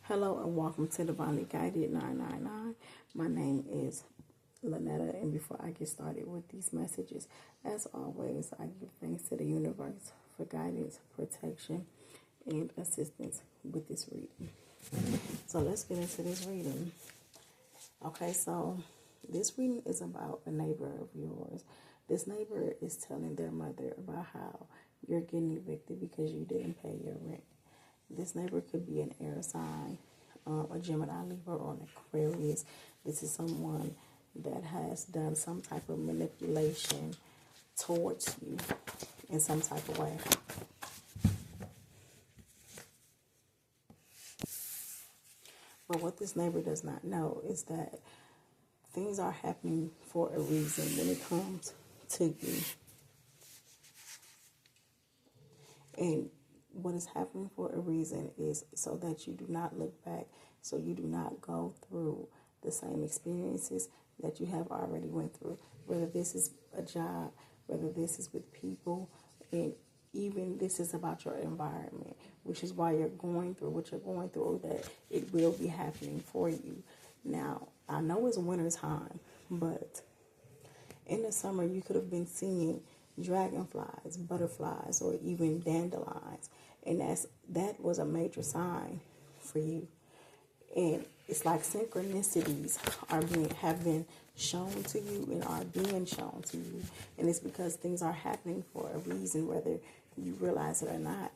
Hello and welcome to Divinely Guided 999. My name is Lynetta, and before I get started with these messages, as always, I give thanks to the universe for guidance, protection, and assistance with this reading. So let's get into this reading. Okay, so this reading is about a neighbor of yours. This neighbor is telling their mother about how you're getting evicted because you didn't pay your rent. This neighbor could be an air sign, a Gemini, Libra, or an Aquarius. This is someone that has done some type of manipulation towards you in some type of way. But what this neighbor does not know is that things are happening for a reason when it comes to you. And what is happening for a reason is so that you do not look back, so you do not go through the same experiences that you have already went through, whether this is a job, whether this is with people, and even this is about your environment, which is why you're going through what you're going through, that it will be happening for you. Now, I know it's winter time, but in the summer you could have been seeing dragonflies, butterflies, or even dandelions, and that was a major sign for you. And it's like synchronicities have been shown to you and are being shown to you, and it's because things are happening for a reason, whether you realize it or not.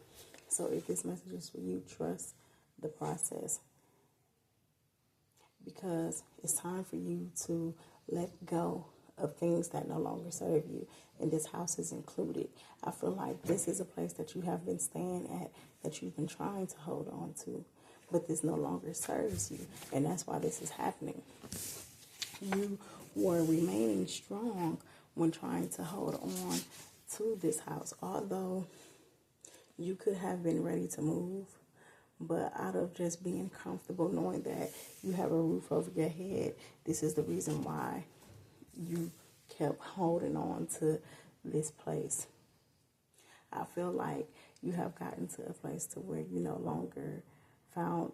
So if this message is for you, trust the process, because it's time for you to let go of things that no longer serve you, and this house is included. I feel like this is a place that you have been staying at, that you've been trying to hold on to, but this no longer serves you, and that's why this is happening. You were remaining strong when trying to hold on to this house, although you could have been ready to move, but out of just being comfortable, knowing that you have a roof over your head, this is the reason why you kept holding on to this place. I feel like you have gotten to a place to where you no longer found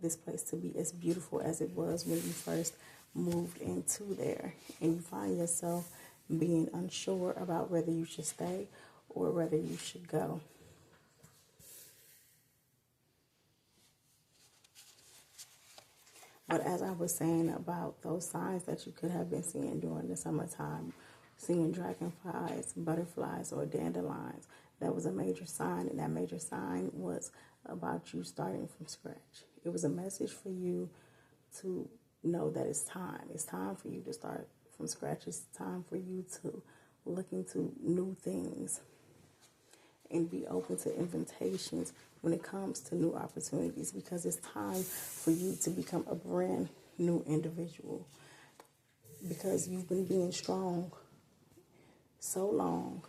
this place to be as beautiful as it was when you first moved into there, and you find yourself being unsure about whether you should stay or whether you should go. But as I was saying about those signs that you could have been seeing during the summertime, seeing dragonflies, butterflies, or dandelions, that was a major sign, and that major sign was about you starting from scratch. It was a message for you to know that it's time. It's time for you to start from scratch. It's time for you to look into new things and be open to invitations when it comes to new opportunities, because it's time for you to become a brand new individual, because you've been being strong so long,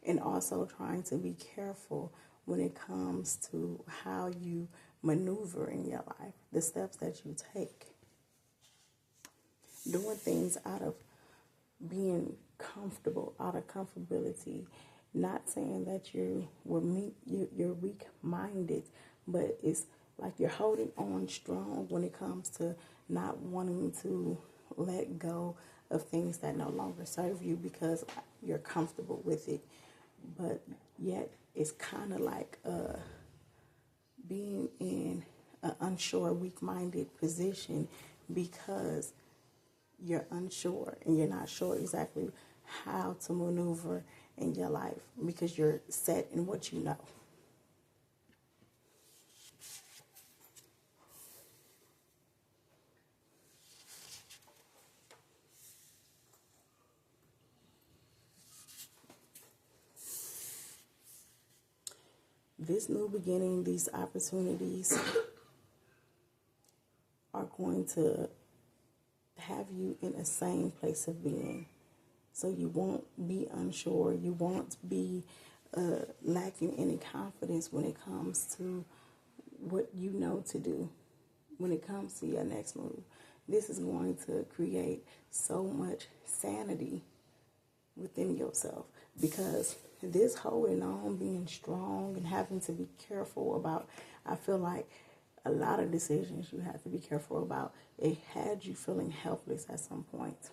and also trying to be careful when it comes to how you maneuver in your life, the steps that you take, doing things out of being comfortable, out of comfortability. Not saying that you're weak-minded, but it's like you're holding on strong when it comes to not wanting to let go of things that no longer serve you because you're comfortable with it. But yet it's kind of like being in an unsure, weak-minded position, because you're unsure and you're not sure exactly how to maneuver in your life, because you're set in what you know. This new beginning, these opportunities are going to have you in a sane place of being. So you won't be unsure. You won't be lacking any confidence when it comes to what you know to do, when it comes to your next move. This is going to create so much sanity within yourself, because this holding on, being strong, and having to be careful about I feel like a lot of decisions you have to be careful about. It had you feeling helpless at some point.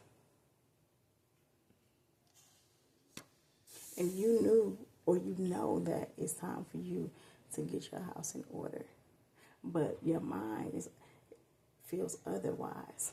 And you knew or you know that it's time for you to get your house in order. But your mind feels otherwise.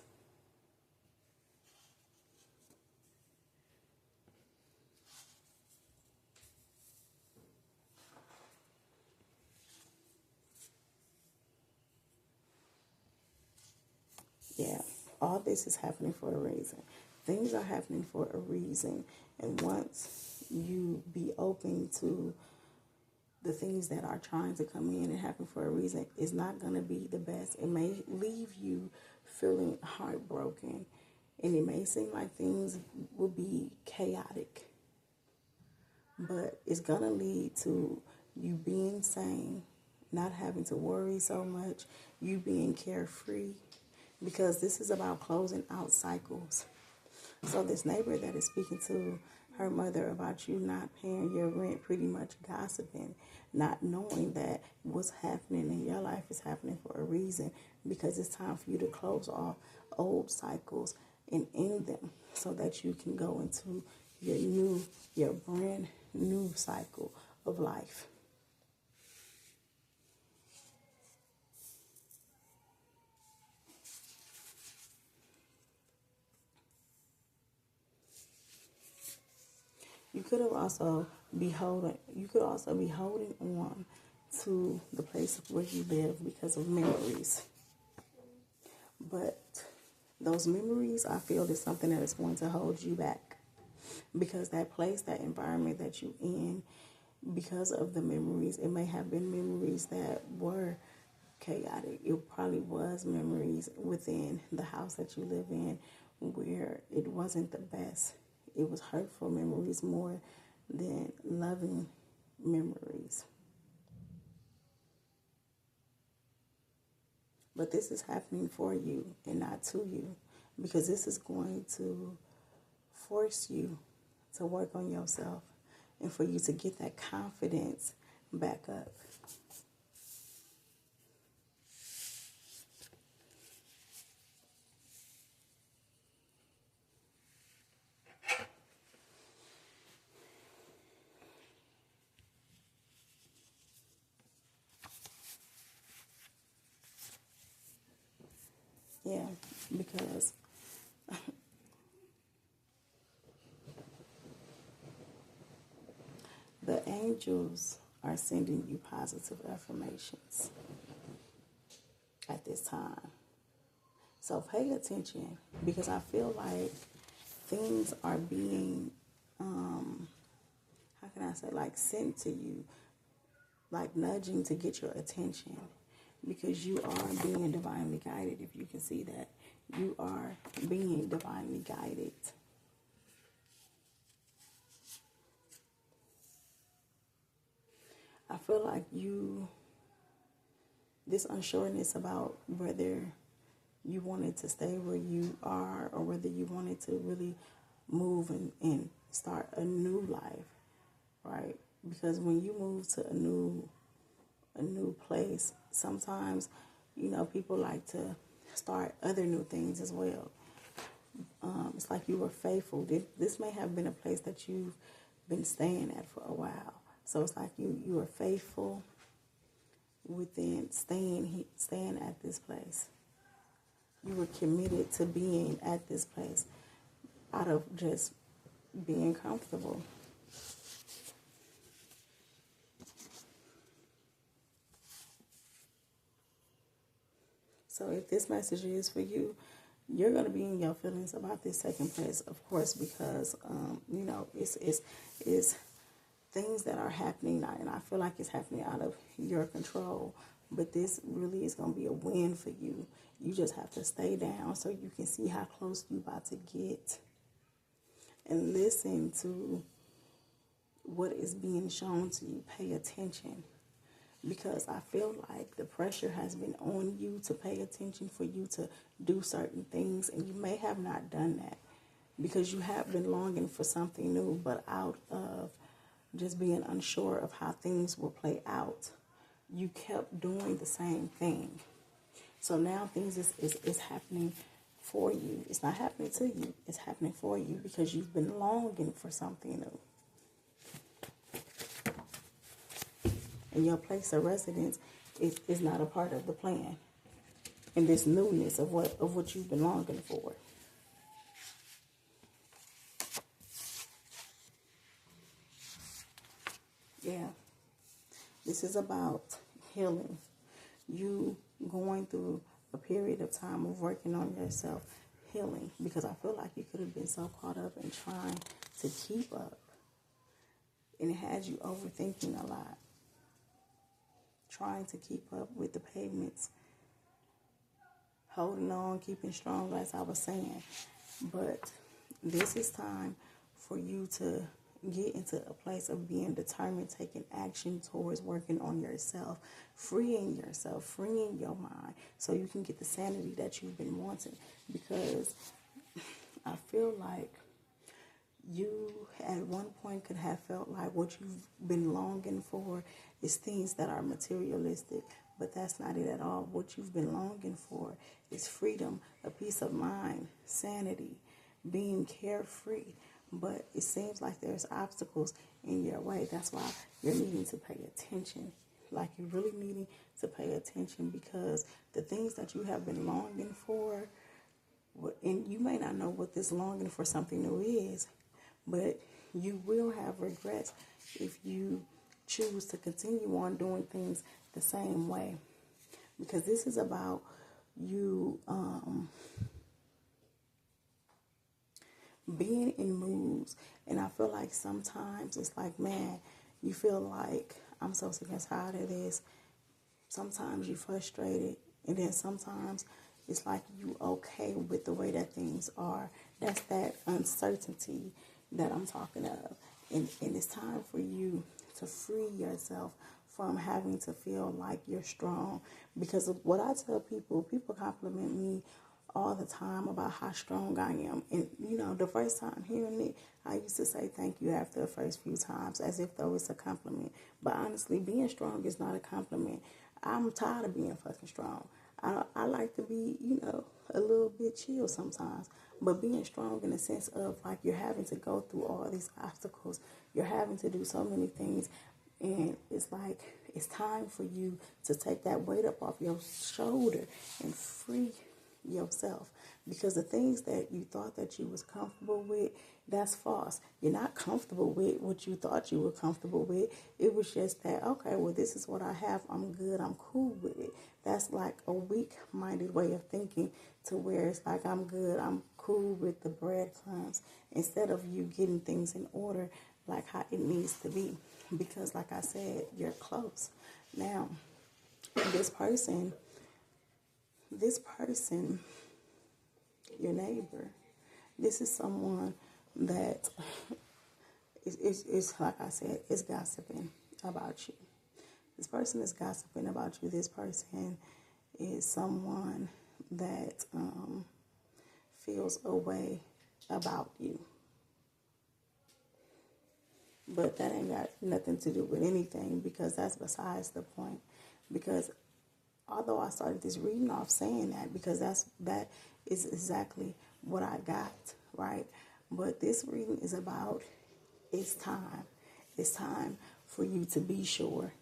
Yeah, all this is happening for a reason. Things are happening for a reason. And once you be open to the things that are trying to come in and happen for a reason, it's not going to be the best. It may leave you feeling heartbroken. And it may seem like things will be chaotic. But it's going to lead to you being sane, not having to worry so much, you being carefree, because this is about closing out cycles. So this neighbor that is speaking to her mother about you not paying your rent, pretty much gossiping, not knowing that what's happening in your life is happening for a reason, because it's time for you to close off old cycles and end them so that you can go into your brand new cycle of life. You could also be holding on to the place where you live because of memories. But those memories, I feel, is something that is going to hold you back. Because that place, that environment that you in, because of the memories, it may have been memories that were chaotic. It probably was memories within the house that you live in where it wasn't the best. It was hurtful memories more than loving memories. But this is happening for you and not to you, because this is going to force you to work on yourself and for you to get that confidence back up. Yeah, because the angels are sending you positive affirmations at this time. So pay attention, because I feel like things are being, how can I say, like sent to you, like nudging to get your attention, because you are being divinely guided. If you can see that, you are being divinely guided. I feel like this unsureness about whether you wanted to stay where you are or whether you wanted to really move and start a new life, right? Because when you move to a new place, sometimes, people like to start other new things as well. It's like you were faithful. This may have been a place that you've been staying at for a while. So it's like you were faithful within staying at this place. You were committed to being at this place out of just being comfortable. So if this message is for you, you're going to be in your feelings about this second place, of course, because, it's things that are happening, and I feel like it's happening out of your control. But this really is going to be a win for you. You just have to stay down so you can see how close you're about to get and listen to what is being shown to you. Pay attention, because I feel like the pressure has been on you to pay attention, for you to do certain things, and you may have not done that because you have been longing for something new, but out of just being unsure of how things will play out, you kept doing the same thing. So now things is happening for you. It's not happening to you. It's happening for you because you've been longing for something new. And your place of residence is not a part of the plan. And this newness of what you've been longing for. Yeah. This is about healing. You going through a period of time of working on yourself, healing. Because I feel like you could have been so caught up in trying to keep up. And it had you overthinking a lot. Trying to keep up with the pavements. Holding on, keeping strong, as I was saying. But this is time for you to get into a place of being determined, taking action towards working on yourself, freeing yourself, freeing your mind, so you can get the sanity that you've been wanting. Because I feel like you at one point could have felt like what you've been longing for is things that are materialistic, but that's not it at all. What you've been longing for is freedom, a peace of mind, sanity, being carefree. But it seems like there's obstacles in your way. That's why you're needing to pay attention. Like you're really needing to pay attention, because the things that you have been longing for, and you may not know what this longing for something new is, but you will have regrets if you choose to continue on doing things the same way. Because this is about you being in moods. And I feel like sometimes it's like, man, you feel like I'm so sick and tired of this. Sometimes you're frustrated. And then sometimes it's like you okay with the way that things are. That's that uncertainty that I'm talking of. And it's time for you to free yourself from having to feel like you're strong. Because of what I tell people, people compliment me all the time about how strong I am. And, you know, the first time hearing it, I used to say thank you after the first few times, as if though it's a compliment. But honestly, being strong is not a compliment. I'm tired of being fucking strong. I like to be, you know, a little bit chill sometimes. But being strong in the sense of like you're having to go through all these obstacles. You're having to do so many things. And it's like it's time for you to take that weight up off your shoulder and free yourself. Because the things that you thought that you was comfortable with, that's false. You're not comfortable with what you thought you were comfortable with. It was just that, okay, well, this is what I have. I'm good. I'm cool with it. That's like a weak-minded way of thinking, to where it's like, I'm good. I'm cool with the breadcrumbs, instead of you getting things in order like how it needs to be. Because like I said, you're close. Now, this person, your neighbor, this is someone that is like I said, is gossiping about you. This person is gossiping about you. This person is someone that feels a way about you. But that ain't got nothing to do with anything, because that's besides the point. Because although I started this reading off saying that, because that is exactly what I got, right? But this reading is about, it's time. It's time for you to be sure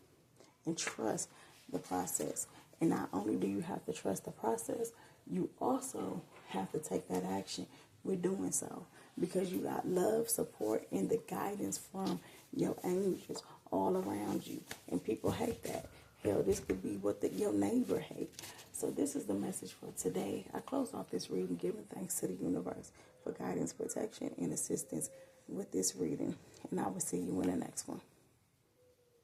and trust the process. And not only do you have to trust the process, you also have to take that action with doing so. Because you got love, support, and the guidance from your angels all around you. And people hate that. Hell, this could be what your neighbor hates. So this is the message for today. I close off this reading giving thanks to the universe for guidance, protection, and assistance with this reading. And I will see you in the next one.